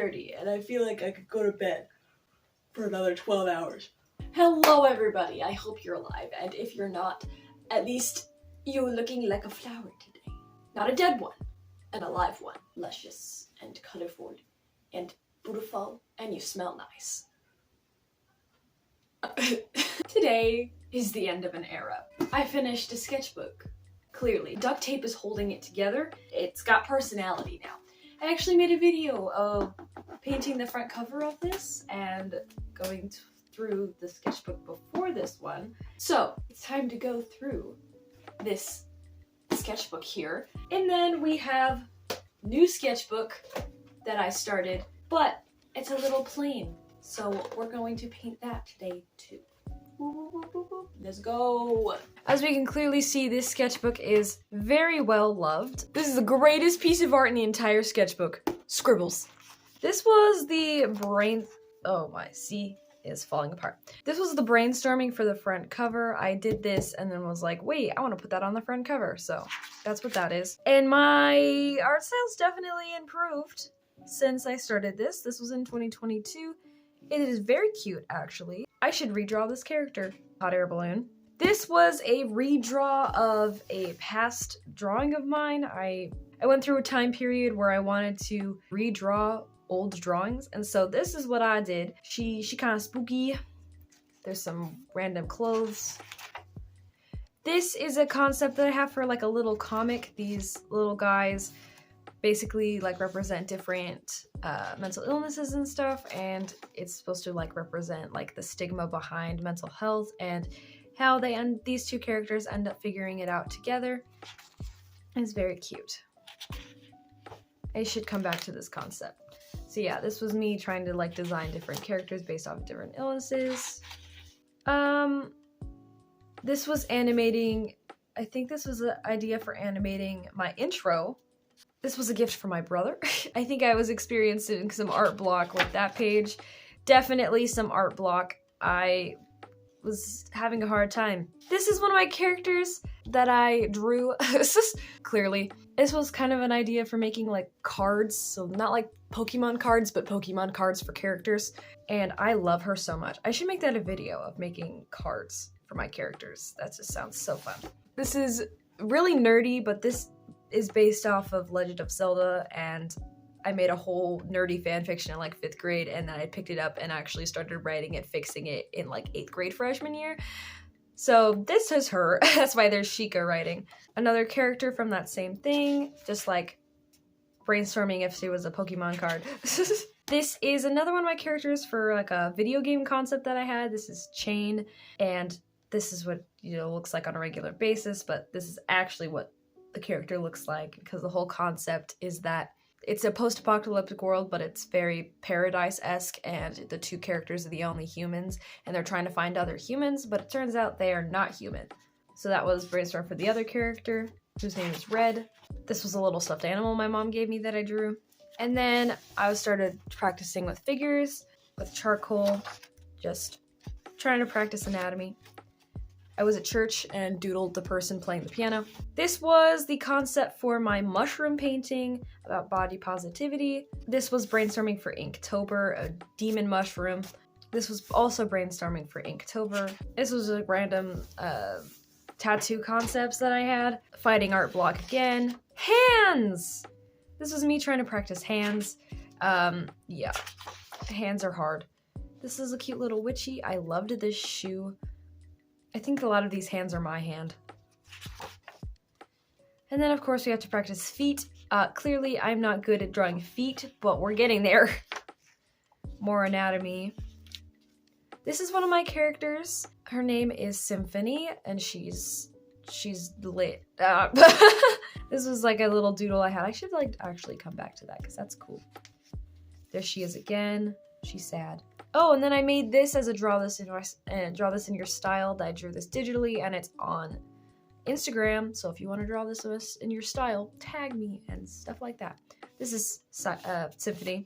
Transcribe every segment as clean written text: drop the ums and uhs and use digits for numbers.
10:30 and I feel like I could go to bed for another 12 hours. Hello everybody, I hope you're alive, and if you're not, at least you're looking like a flower today. Not a dead one, an alive one. Luscious and colorful and beautiful, and you smell nice. Today is the end of an era. I finished a sketchbook. Clearly, duct tape is holding it together. It's got personality now. I actually made a video of painting the front cover of this and going through the sketchbook before this one. So it's time to go through this sketchbook here. And then we have new sketchbook that I started, but it's a little plain. So we're going to paint that today too. Let's go. As we can clearly see, this sketchbook is very well loved. This is the greatest piece of art in the entire sketchbook. Scribbles. This was the oh my, C is falling apart. This was the brainstorming for the front cover. I did this and then was like, wait, I want to put that on the front cover. So that's what that is. And my art style's definitely improved since I started this. This was in 2022. It is very cute, actually. I should redraw this character. Hot air balloon. This was a redraw of a past drawing of mine. I went through a time period where I wanted to redraw old drawings, and so this is what I did. She kind of spooky. There's some random clothes. This is a concept that I have for like a little comic. These little guys basically like represent different mental illnesses and stuff, and it's supposed to like represent like the stigma behind mental health and how these two characters end up figuring it out together. It's very cute. I should come back to this concept. So yeah, this was me trying to like design different characters based off different illnesses. This was animating, I think this was an idea for animating my intro. This was a gift from my brother. I think I was experiencing some art block with that page. Definitely some art block. I was having a hard time. This is one of my characters that I drew. Clearly. This was kind of an idea for making like cards. So not like Pokemon cards, but Pokemon cards for characters. And I love her so much. I should make that a video of making cards for my characters. That just sounds so fun. This is really nerdy, but this is based off of Legend of Zelda, and I made a whole nerdy fan fiction in like 5th grade, and then I picked it up and actually started writing it, fixing it in like 8th grade freshman year. So this is her. That's why there's Sheikah writing. Another character from that same thing, just like brainstorming if she was a Pokemon card. This is another one of my characters for like a video game concept that I had. This is Chain, and this is what, you know, looks like on a regular basis, but this is actually what the character looks like, because the whole concept is that it's a post-apocalyptic world, but it's very paradise-esque, and the two characters are the only humans, and they're trying to find other humans, but it turns out they are not human. So that was brainstormed for the other character, whose name is Red. This was a little stuffed animal my mom gave me that I drew. And then I started practicing with figures, with charcoal, just trying to practice anatomy. I was at church and doodled the person playing the piano. This was the concept for my mushroom painting about body positivity. This was brainstorming for Inktober, a demon mushroom. This was also brainstorming for Inktober. This was a random tattoo concepts that I had. Fighting art block again. Hands! This was me trying to practice hands. Yeah, hands are hard. This is a cute little witchy. I loved this shoe. I think a lot of these hands are my hand. And then of course we have to practice feet. Clearly I'm not good at drawing feet, but we're getting there. More anatomy. This is one of my characters. Her name is Symphony, and she's lit. This was like a little doodle I had. I should like actually come back to that because that's cool. There she is again. She's sad. Oh, and then I made this as a draw this in your style. That I drew this digitally, and it's on Instagram. So if you want to draw this in your style, tag me and stuff like that. This is Symphony.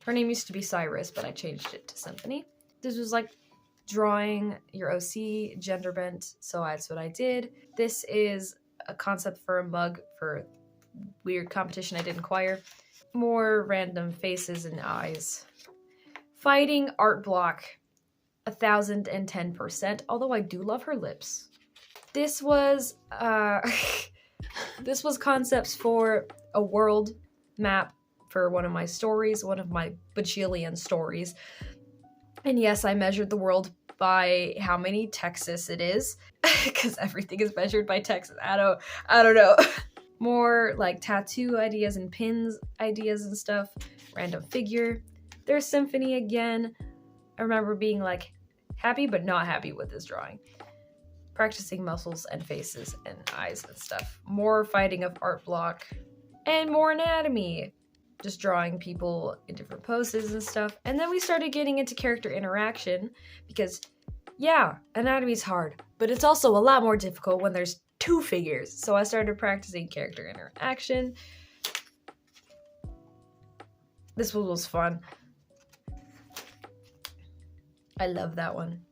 Her name used to be Cyrus, but I changed it to Symphony. This was like drawing your OC, gender bent, so that's what I did. This is a concept for a mug for weird competition I did in choir. More random faces and eyes. Fighting art block, 1010%, although I do love her lips. This was, this was concepts for a world map for one of my stories, one of my bajillion stories. And yes, I measured the world by how many Texas it is, because everything is measured by Texas. I don't know. More like tattoo ideas and pins ideas and stuff. Random figure. There's symphony again. I remember being like happy but not happy with this drawing. Practicing muscles and faces and eyes and stuff. More fighting of art block. And more anatomy. Just drawing people in different poses and stuff. And then we started getting into character interaction because, yeah, anatomy's hard, but it's also a lot more difficult when there's two figures. So I started practicing character interaction. This one was fun. I love that one.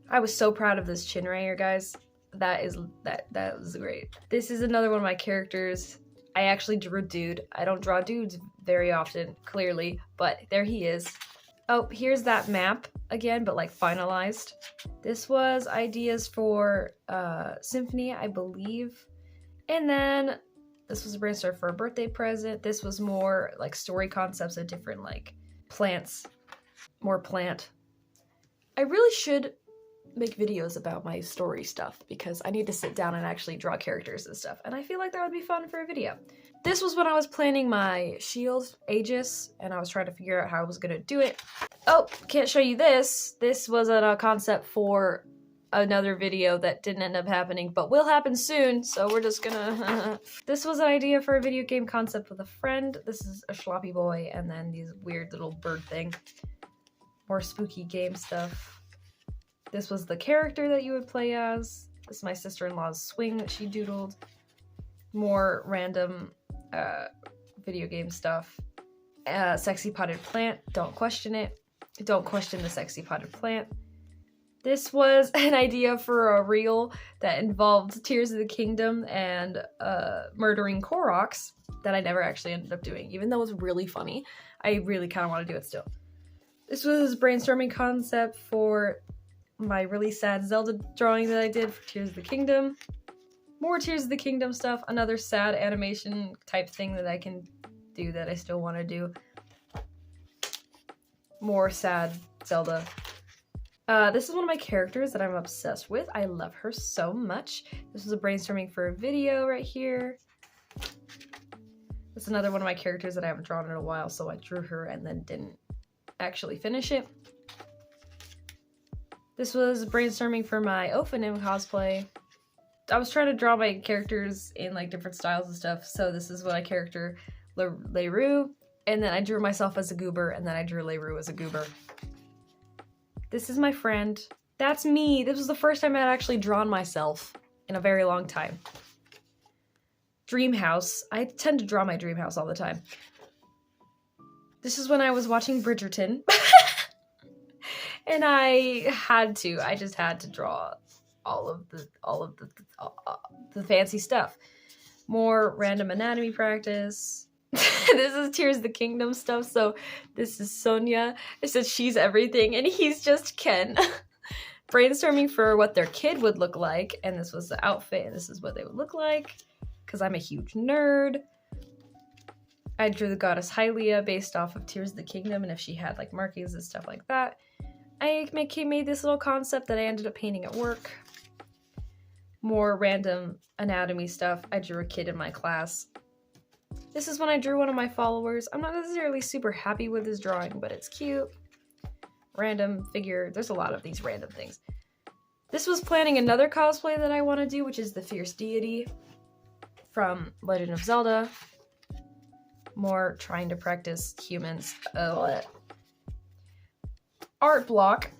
I was so proud of this chin right here, guys. That was great. This is another one of my characters. I actually drew a dude. I don't draw dudes very often, clearly, but there he is. Oh, here's that map again, but like finalized. This was ideas for Symphony, I believe. And then this was a brainstorm for a birthday present. This was more like story concepts of different like plants, more plant. I really should make videos about my story stuff because I need to sit down and actually draw characters and stuff, and I feel like that would be fun for a video. This was when I was planning my shield, Aegis, and I was trying to figure out how I was gonna do it. Oh, can't show you this. This was a concept for another video that didn't end up happening, but will happen soon, so we're just gonna... This was an idea for a video game concept with a friend. This is a sloppy boy, and then these weird little bird thing. More spooky game stuff. This was the character that you would play as. This is my sister-in-law's swing that she doodled. More random video game stuff. Sexy potted plant. Don't question it. Don't question the sexy potted plant. This was an idea for a reel that involved Tears of the Kingdom and murdering Koroks that I never actually ended up doing, even though it was really funny. I really kind of want to do it still. This was brainstorming concept for my really sad Zelda drawing that I did for Tears of the Kingdom. More Tears of the Kingdom stuff. Another sad animation type thing that I can do that I still want to do. More sad Zelda. This is one of my characters that I'm obsessed with. I love her so much. This was a brainstorming for a video right here. This is another one of my characters that I haven't drawn in a while, so I drew her and then didn't actually finish it. This was brainstorming for my Ophanim cosplay. I was trying to draw my characters in like different styles and stuff, so this is what I character Leroux, and then I drew myself as a goober, and then I drew Leroux as a goober. This is my friend. That's me. This was the first time I had actually drawn myself in a very long time. Dream house. I tend to draw my dream house all the time. This is when I was watching Bridgerton. And I just had to draw all of the fancy stuff. More random anatomy practice. This is Tears of the Kingdom stuff, so this is Sonia. It says she's everything and he's just Ken. Brainstorming for what their kid would look like, and this was the outfit, and this is what they would look like, because I'm a huge nerd. I drew the goddess Hylia based off of Tears of the Kingdom, and if she had like markings and stuff like that. I made this little concept that I ended up painting at work. More random anatomy stuff. I drew a kid in my class. This is when I drew one of my followers. I'm not necessarily super happy with his drawing, but it's cute. Random figure. There's a lot of these random things. This was planning another cosplay that I want to do, which is the Fierce Deity from Legend of Zelda. More trying to practice humans. Art block.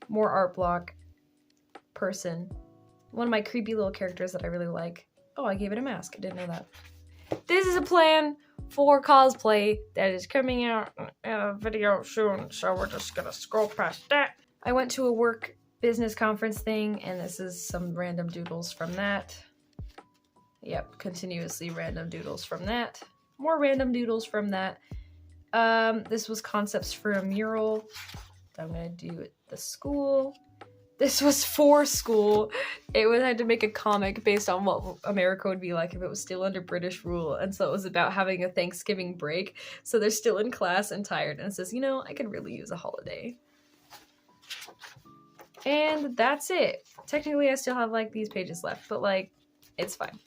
More art block. Person. One of my creepy little characters that I really like. Oh, I gave it a mask. I didn't know that. This is a plan for cosplay that is coming out in a video soon, so we're just gonna scroll past that. I went to a work business conference thing, and this is some random doodles from that. Yep, continuously random doodles from that. More random doodles from that. This was concepts for a mural. I'm gonna do at the school. This was for school. It had to make a comic based on what America would be like if it was still under British rule. And so it was about having a Thanksgiving break. So they're still in class and tired. And it says, you know, I could really use a holiday. And that's it. Technically, I still have like these pages left, but like, it's fine.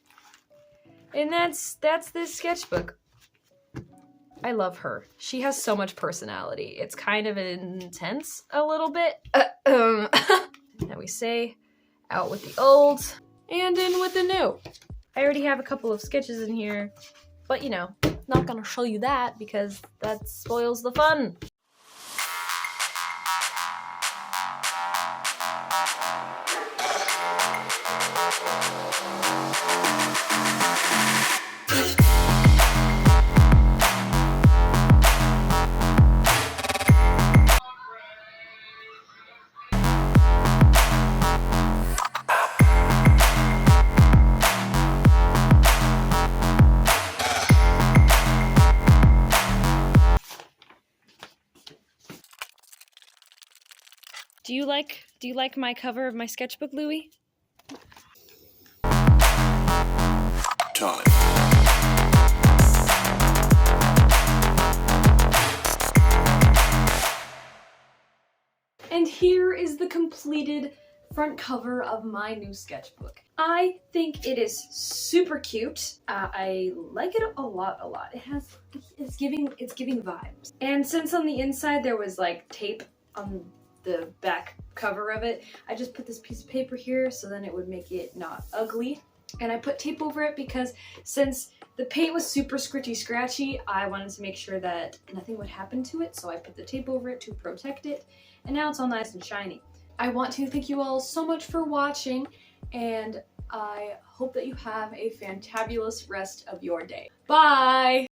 And that's this sketchbook. I love her. She has so much personality. It's kind of intense a little bit. And we say, out with the old and in with the new. I already have a couple of sketches in here, but you know, not gonna show you that because that spoils the fun. Do you like my cover of my sketchbook, Louie? Time. And here is the completed front cover of my new sketchbook. I think it is super cute. I like it a lot. It's giving vibes. And since on the inside there was like tape on the back cover of it, I just put this piece of paper here so then it would make it not ugly. And I put tape over it because since the paint was super scratchy, I wanted to make sure that nothing would happen to it, so I put the tape over it to protect it, and now it's all nice and shiny. I want to thank you all so much for watching, and I hope that you have a fantabulous rest of your day. Bye!